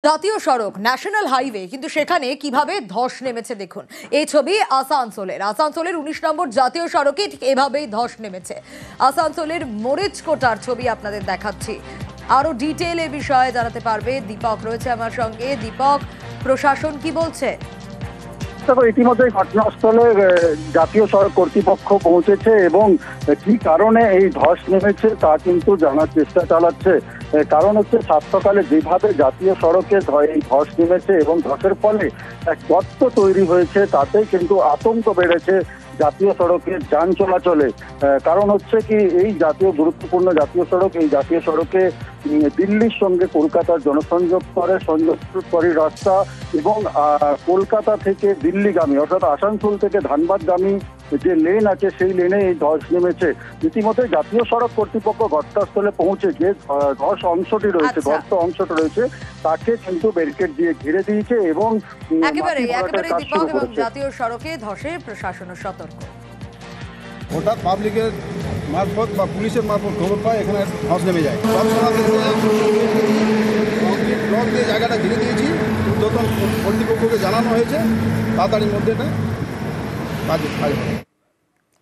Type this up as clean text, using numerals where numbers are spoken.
জাতীয় সড়ক national highway, কিন্তু সেখানে কিভাবে ধস নেমেছে দেখুন। এই ছবি আসানসোলের 19 নম্বর জাতীয় সড়কে ঠিক এভাবেই ধস নেমেছে। আসানসোলের মরিচকোটার ছবি আপনাদের দেখাচ্ছি। আরো ডিটেইল এ বিষয়ে জানাতে পারবে দীপক রয়েছে আমার সঙ্গে। দীপক, প্রশাসন কি বলছে? ইতিমধ্যে ঘটনাস্থলে জাতীয় সড়ক কর্তৃপক্ষ পৌঁছেছে এবং কি কারণে এই ধস নেমেছে তা কিন্তু জানার চেষ্টা চালাচ্ছে। কারণ হচ্ছে সকালে যেভাবে জাতীয় সড়কে এই ধস নেমেছে এবং ধসের ফলে এক গর্ত তৈরি হয়েছে, তাতেই কিন্তু আতঙ্ক বেড়েছে জাতীয় সড়কের যান চলাচলে। কারণ হচ্ছে কি, এই গুরুত্বপূর্ণ জাতীয় সড়ক, এই জাতীয় সড়কে দিল্লির সঙ্গে কলকাতার সংযোগকারী রাস্তা এবং কলকাতা থেকে দিল্লিগামী অর্থাৎ আসানসোল থেকে ধানবাদগামী যে লেন আছে সেই লেনে এই ধস নেমেছে। ইতিমধ্যে জাতীয় সড়ক কর্তৃপক্ষ ঘটনাস্থলে পৌঁছে যে ধস অংশটি রয়েছে, গর্ত অংশটি রয়েছে, তাকে কিন্তু ব্যারিকেড দিয়ে ঘিরে দিয়েছে এবং একেবারে দীপক, এবং জাতীয় সড়কে ধসে প্রশাসন সতর্ক। হঠাৎ পাবলিকের মারফত বা পুলিশের মারফত খবর পায় এখানে ধস নেমে যায়। ব্লক দিয়ে জায়গাটা ঘিরে দিয়েছি, যখন কর্তৃপক্ষকে জানানো হয়েছে তাড়াতাড়ির মধ্যে এটা কাজ হয়।